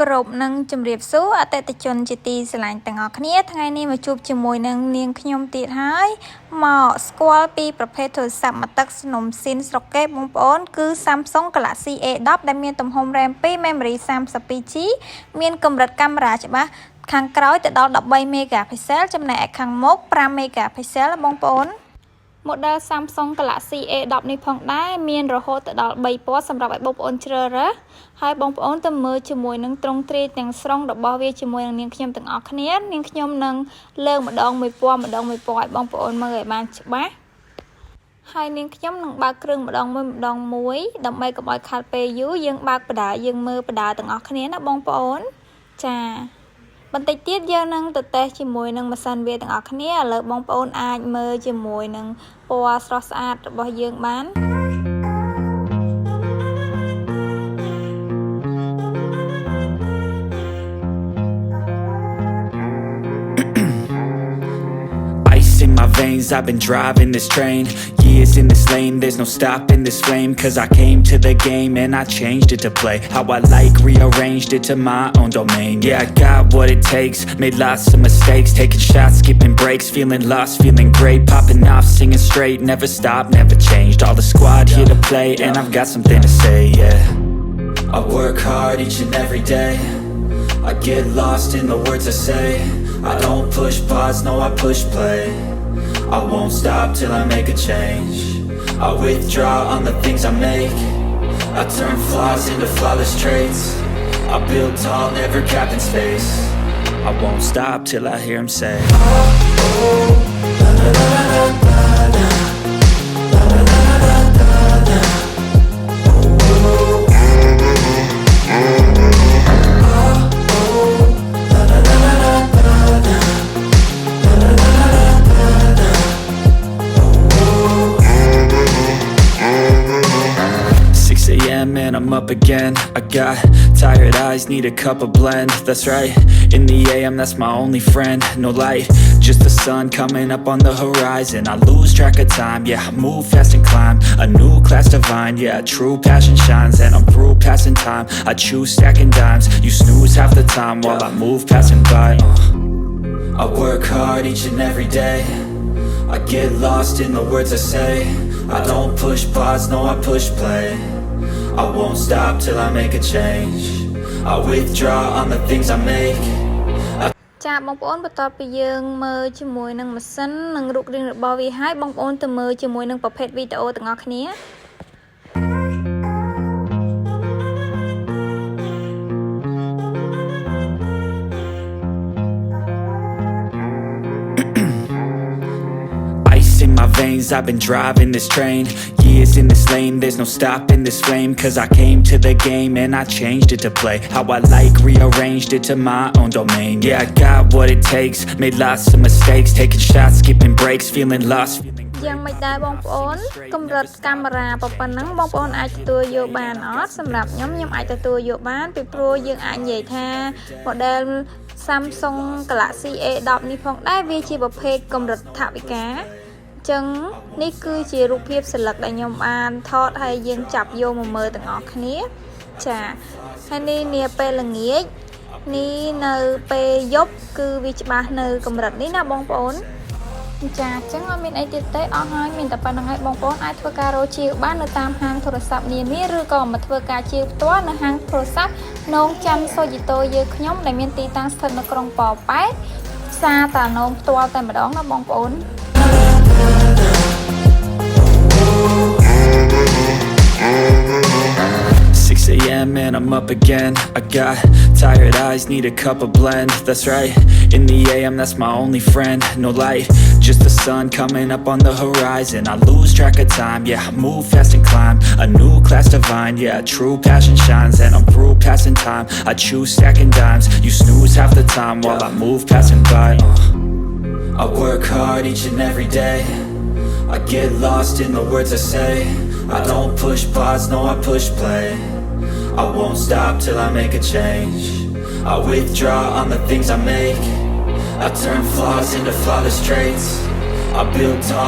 กรบนังจำเรียบสู้อแต่จนจิตีสลายแต่งออกเนี้ยทั้งไงนี่มาจูบจมวยนังเนียงขยมตีท้ายหมอสควอลปีประเภทโทรศัพท์มาตักสนมซินสโลเก็ตมงปอนคือซัมซุงกะละซีเอดับได้เมียนตุ่มโฮมแรมปีเมมโมรี30 ปีเมียนกำรัดกำราใช่ปะข้างกร้อยแต่ดอกใบเมกะพิเศษจำแนกข้างมกปรามเมกะพิเศษมงปอนโมเดลซัมซุงกะละซีเอดับในพองได้เมียนระโหแต่ดอกใบปอสำหรับไอ้บงปอนเชอร์ให้บงปอนตมือจมวยนังตรงตรีแต่งสรงดอกบอเวจมวยนังเนียงขยมต่างออกเนี้ยเนียงขยมนังเลิกมาดองไม่ปัวมาดองไม่ปล่อยบงปอนมาเกยบานใช่ปะให้เนียงขยมนังบาเครื่องมาดองมวยดอกใบกับบอยคาเปยุยังบากประดายังมือประดาต่างออกเนี้ยนะบงปอนจ้าบันติเตี้ยเยอะนังแต่จมวยนังมาสันเวต่างออกเนี้ยเลิกบงปอนอาจมือจมวยนังปัวสระสะอาดบอยยังบ้าน In my veins, I've been driving this train. Years in this lane, there's no stopping this flame. Cause I came to the game and I changed it to play how I like, rearranged it to my own domain. Yeah, I got what it takes, made lots of mistakes, taking shots, skipping breaks, feeling lost, feeling great, popping off, singing straight, never stopped, never changed. All the squad here to play and I've got something to say, yeah. I work hard each and every day, I get lost in the words I say. I don't push pause, no I push play. I won't stop till I make a change. I withdraw on the things I make. I turn flaws into flawless traits. I build tall, never capped in space. I won't stop till I hear him say, oh, oh, la la la la la la. And I'm up again. I got tired eyes, need a cup of blend. That's right, in the AM, that's my only friend. No light, just the sun coming up on the horizon. I lose track of time, yeah, I move fast and climb a new class divine, yeah, true passion shines. And I'm through passing time, I choose stacking dimes. You snooze half the time while I move passing by. I work hard each and every day, I get lost in the words I say. I don't push pause, no I push play. I won't stop till I make a change. I withdraw on the things I make. ចាបងប្អូនបន្តពីយើងមើលជាមួយនឹងម៉ាស៊ីននិងរូបរាងរបស់វាហើយបងប្អូនទៅមើលជាមួយនឹងប្រភេទវីដេអូទាំងអស់គ្នា In my veins, I've been driving this train. Years in this lane, there's no stopping this flame. Cause I came to the game and I changed it to play how I like, rearranged it to my own domain. Yeah, I got what it takes, made lots of mistakes, taking shots, skipping breaks, feeling lost. យ៉ាងមិនដែរបងប្អូនកម្រិតកាមេរ៉ាប៉ុណ្ណឹងបងប្អូនអាចទទួលយកបានអត់សម្រាប់ខ្ញុំអាចទទួលយកបានពីព្រោះយើងអាចនិយាយថា model Samsung Galaxy A10 នេះផងដែរវាជាប្រភេទកម្រិតថវិកា ចឹងនេះគឺជារូបភាពសិលឹកដែលខ្ញុំបានថតហើយយើងចាប់យកមកមើលទាំងអស់គ្នាចាហើយនេះនាពេលល្ងាចនេះនៅពេលយប់គឺវាច្បាស់នៅកម្រិតនេះណាបងប្អូនចាចឹងអត់មានអីទៀតទេអស់ហើយមានតែប៉ុណ្្នឹងហើយបងប្អូនអាចធ្វើការរកជាវបាននៅតាមហាងទូរស័ព្ទនានាឬក៏មកធ្វើការជាវផ្ទាល់នៅហាងទូរស័ព្ទនងច័ន្ទសូជីតូយើងខ្ញុំដែលមានទីតាំងស្ថិតនៅក្រុងប៉ោប៉ែតផ្សារតាណូមផ្ទាល់តែម្ដងណាបងប្អូន 6 a.m. and I'm up again. I got tired eyes, need a cup of blend. That's right, in the AM, that's my only friend. No light, just the sun coming up on the horizon. I lose track of time, yeah, I move fast and climb a new class divine, yeah, true passion shines. And I'm through passing time, I choose stacking dimes. You snooze half the time while I move passing by. I work hard each and every day, I get lost in the words I say. I don't push pause, no I push play. I won't stop till I make a change. I withdraw on the things I make. I turn flaws into flawless traits. I build tall.